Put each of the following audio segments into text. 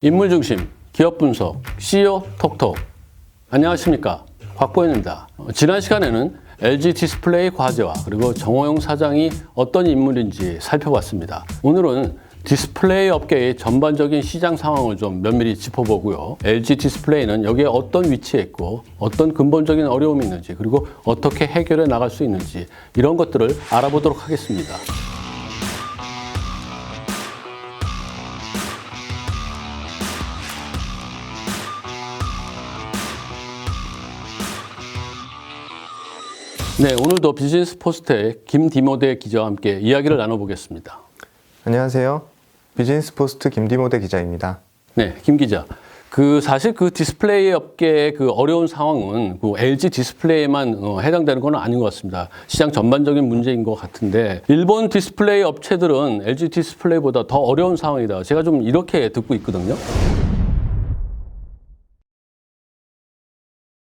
인물중심, 기업분석, CEO 톡톡. 안녕하십니까, 곽보현입니다. 지난 시간에는 LG 디스플레이 과제와 그리고 정호영 사장이 어떤 인물인지 살펴봤습니다. 오늘은 디스플레이 업계의 전반적인 시장 상황을 좀 면밀히 짚어보고요. LG 디스플레이는 여기에 어떤 위치에 있고 어떤 근본적인 어려움이 있는지, 그리고 어떻게 해결해 나갈 수 있는지, 이런 것들을 알아보도록 하겠습니다. 네, 오늘도 비즈니스 포스트의 김디모대 기자와 함께 이야기를 나눠보겠습니다. 안녕하세요. 비즈니스 포스트 김디모대 기자입니다. 네, 김 기자. 사실 디스플레이 업계의 어려운 상황은 LG 디스플레이만 해당되는 건 아닌 것 같습니다. 시장 전반적인 문제인 것 같은데, 일본 디스플레이 업체들은 LG 디스플레이보다 더 어려운 상황이다. 제가 좀 이렇게 듣고 있거든요.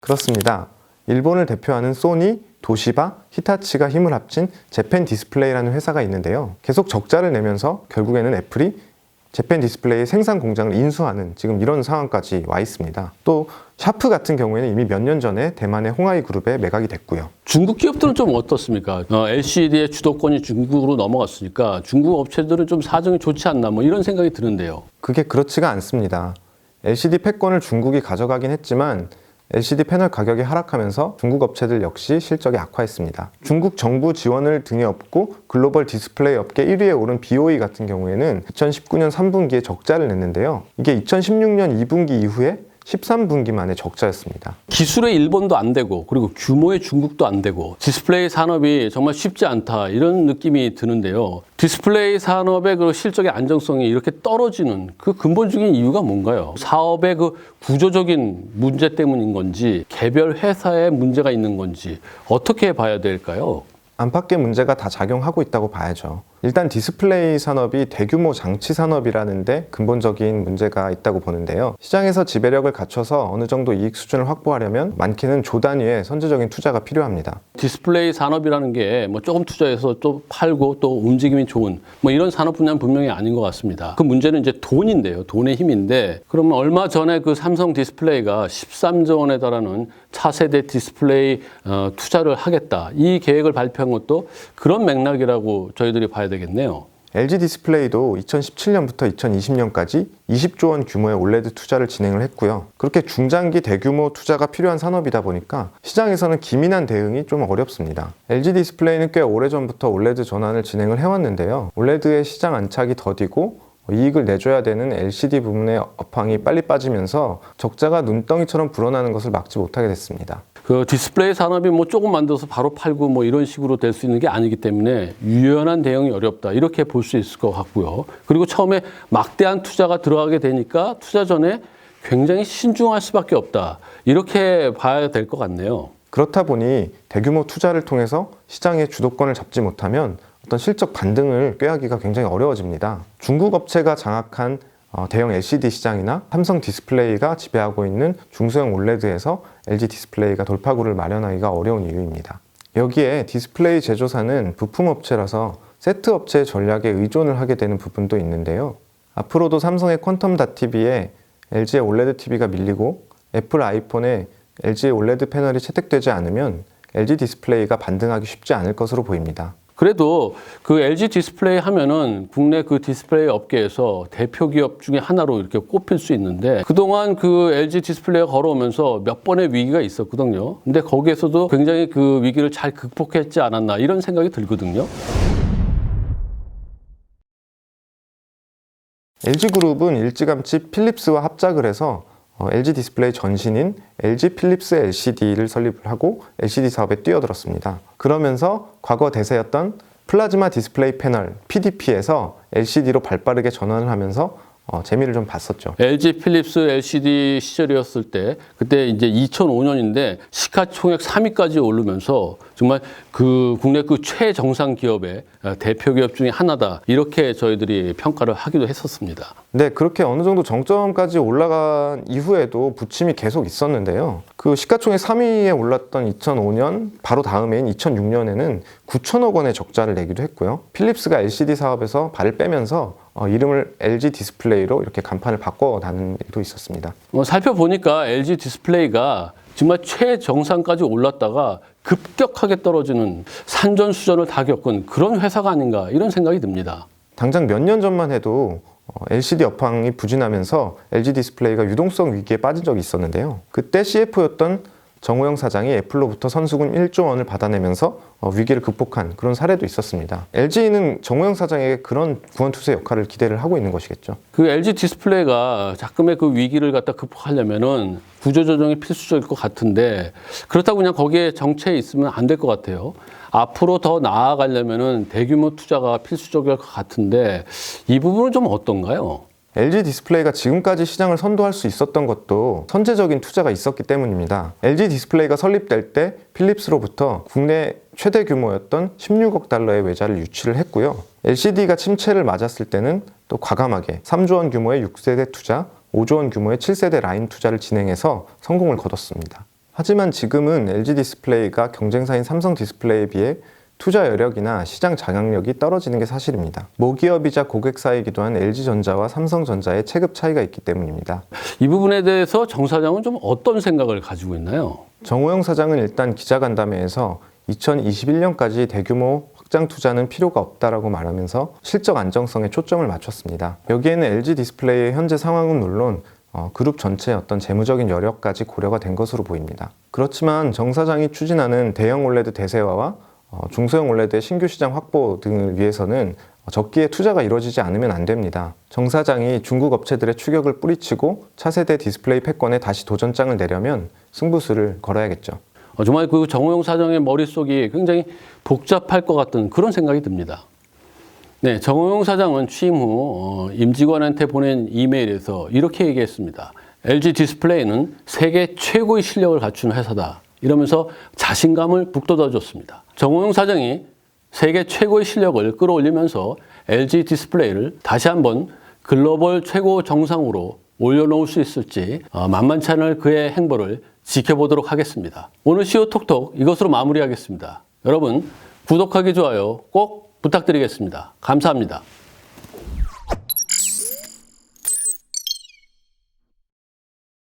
그렇습니다. 일본을 대표하는 소니, 도시바, 히타치가 힘을 합친 재팬 디스플레이라는 회사가 있는데요. 계속 적자를 내면서 결국에는 애플이 재팬 디스플레이 생산 공장을 인수하는 지금 이런 상황까지 와 있습니다. 또 샤프 같은 경우에는 이미 몇 년 전에 대만의 홍하이 그룹에 매각이 됐고요. 중국 기업들은 좀 어떻습니까? LCD의 주도권이 중국으로 넘어갔으니까 중국 업체들은 좀 사정이 좋지 않나, 이런 생각이 드는데요. 그게 그렇지가 않습니다. LCD 패권을 중국이 가져가긴 했지만 LCD 패널 가격이 하락하면서 중국 업체들 역시 실적이 악화했습니다. 중국 정부 지원을 등에 업고 글로벌 디스플레이 업계 1위에 오른 BOE 같은 경우에는 2019년 3분기에 적자를 냈는데요. 이게 2016년 2분기 이후에 13분기 만에 적자였습니다. 기술의 일본도 안 되고, 그리고 규모의 중국도 안 되고, 디스플레이 산업이 정말 쉽지 않다, 이런 느낌이 드는데요. 디스플레이 산업의 실적의 안정성이 이렇게 떨어지는 근본적인 이유가 뭔가요? 사업의 구조적인 문제 때문인 건지, 개별 회사에 문제가 있는 건지, 어떻게 봐야 될까요? 안팎의 문제가 다 작용하고 있다고 봐야죠. 일단 디스플레이 산업이 대규모 장치 산업이라는데 근본적인 문제가 있다고 보는데요. 시장에서 지배력을 갖춰서 어느 정도 이익 수준을 확보하려면 많게는 조 단위의 선제적인 투자가 필요합니다. 디스플레이 산업이라는 게 조금 투자해서 또 팔고 또 움직임이 좋은 이런 산업 분야는 분명히 아닌 것 같습니다. 그 문제는 이제 돈인데요. 돈의 힘인데, 그러면 얼마 전에 삼성 디스플레이가 13조 원에 달하는 차세대 디스플레이 투자를 하겠다, 이 계획을 발표한 것도 그런 맥락이라고 저희들이 봐야 되겠네요. LG 디스플레이도 2017년부터 2020년까지 20조 원 규모의 올레드 투자를 진행을 했고요. 그렇게 중장기 대규모 투자가 필요한 산업이다 보니까 시장에서는 기민한 대응이 좀 어렵습니다. LG 디스플레이는 꽤 오래전부터 올레드 전환을 진행을 해왔는데요. 올레드의 시장 안착이 더디고 이익을 내줘야 되는 LCD 부문의 업황이 빨리 빠지면서 적자가 눈덩이처럼 불어나는 것을 막지 못하게 됐습니다. 디스플레이 산업이 조금 만들어서 바로 팔고 이런 식으로 될 수 있는 게 아니기 때문에 유연한 대응이 어렵다, 이렇게 볼 수 있을 것 같고요. 그리고 처음에 막대한 투자가 들어가게 되니까 투자 전에 굉장히 신중할 수밖에 없다, 이렇게 봐야 될 것 같네요. 그렇다 보니 대규모 투자를 통해서 시장의 주도권을 잡지 못하면 어떤 실적 반등을 꾀하기가 굉장히 어려워집니다. 중국 업체가 장악한 대형 LCD 시장이나 삼성 디스플레이가 지배하고 있는 중소형 올레드에서 LG 디스플레이가 돌파구를 마련하기가 어려운 이유입니다. 여기에 디스플레이 제조사는 부품 업체라서 세트 업체의 전략에 의존을 하게 되는 부분도 있는데요. 앞으로도 삼성의 퀀텀 다TV에 LG의 올레드 TV가 밀리고 애플 아이폰에 LG의 올레드 패널이 채택되지 않으면 LG 디스플레이가 반등하기 쉽지 않을 것으로 보입니다. 그래도 LG 디스플레이 하면은 국내 디스플레이 업계에서 대표 기업 중에 하나로 이렇게 꼽힐 수 있는데, 그동안 LG 디스플레이가 걸어오면서 몇 번의 위기가 있었거든요. 근데 거기에서도 굉장히 위기를 잘 극복했지 않았나, 이런 생각이 들거든요. LG그룹은 일찌감치 필립스와 합작을 해서 LG 디스플레이 전신인 LG 필립스 LCD를 설립을 하고 LCD 사업에 뛰어들었습니다. 그러면서 과거 대세였던 플라즈마 디스플레이 패널 PDP에서 LCD로 발빠르게 전환을 하면서 재미를 좀 봤었죠. LG 필립스 LCD 시절이었을 때, 그때 이제 2005년인데 시가총액 3위까지 오르면서 정말 그 국내 그 최정상 기업의 대표 기업 중에 하나다. 이렇게 저희들이 평가를 하기도 했었습니다. 네, 그렇게 어느 정도 정점까지 올라간 이후에도 부침이 계속 있었는데요. 그 시가총액 3위에 올랐던 2005년 바로 다음해인 2006년에는 9천억 원의 적자를 내기도 했고요. 필립스가 LCD 사업에서 발을 빼면서 이름을 LG 디스플레이로 이렇게 간판을 바꿔다는 일도 있었습니다. 살펴보니까 LG 디스플레이가 정말 최정상까지 올랐다가 급격하게 떨어지는 산전수전을 다 겪은 그런 회사가 아닌가 이런 생각이 듭니다. 당장 몇 년 전만 해도 LCD 업황이 부진하면서 LG 디스플레이가 유동성 위기에 빠진 적이 있었는데요. 그때 CFO였던 정호영 사장이 애플로부터 선수금 1조 원을 받아내면서 위기를 극복한 그런 사례도 있었습니다. LG는 정호영 사장에게 그런 구원투수 역할을 기대를 하고 있는 것이겠죠. 그 LG 디스플레이가 자금의 그 위기를 갖다 극복하려면은 구조조정이 필수적일 것 같은데 그렇다고 그냥 거기에 정체해 있으면 안 될 것 같아요. 앞으로 더 나아가려면은 대규모 투자가 필수적일 것 같은데 이 부분은 좀 어떤가요? LG 디스플레이가 지금까지 시장을 선도할 수 있었던 것도 선제적인 투자가 있었기 때문입니다. LG 디스플레이가 설립될 때 필립스로부터 국내 최대 규모였던 16억 달러의 외자를 유치를 했고요. LCD가 침체를 맞았을 때는 또 과감하게 3조 원 규모의 6세대 투자, 5조 원 규모의 7세대 라인 투자를 진행해서 성공을 거뒀습니다. 하지만 지금은 LG 디스플레이가 경쟁사인 삼성 디스플레이에 비해 투자 여력이나 시장 장악력이 떨어지는 게 사실입니다. 모기업이자 고객사이기도 한 LG전자와 삼성전자의 체급 차이가 있기 때문입니다. 이 부분에 대해서 정 사장은 좀 어떤 생각을 가지고 있나요? 정호영 사장은 일단 기자간담회에서 2021년까지 대규모 확장 투자는 필요가 없다라고 말하면서 실적 안정성에 초점을 맞췄습니다. 여기에는 LG 디스플레이의 현재 상황은 물론 그룹 전체의 어떤 재무적인 여력까지 고려가 된 것으로 보입니다. 그렇지만 정 사장이 추진하는 대형 올레드 대세화와 중소형 올레드의 신규 시장 확보 등을 위해서는 적기에 투자가 이루어지지 않으면 안 됩니다. 정 사장이 중국 업체들의 추격을 뿌리치고 차세대 디스플레이 패권에 다시 도전장을 내려면 승부수를 걸어야겠죠. 정말 그 정호영 사장의 머릿속이 굉장히 복잡할 것 같은 그런 생각이 듭니다. 네, 정호영 사장은 취임 후 임직원한테 보낸 이메일에서 이렇게 얘기했습니다. LG 디스플레이는 세계 최고의 실력을 갖춘 회사다. 이러면서 자신감을 북돋아줬습니다. 정호영 사장이 세계 최고의 실력을 끌어올리면서 LG 디스플레이를 다시 한번 글로벌 최고 정상으로 올려놓을 수 있을지 만만치 않을 그의 행보를 지켜보도록 하겠습니다. 오늘 CEO 톡톡 이것으로 마무리하겠습니다. 여러분 구독하기, 좋아요 꼭 부탁드리겠습니다. 감사합니다.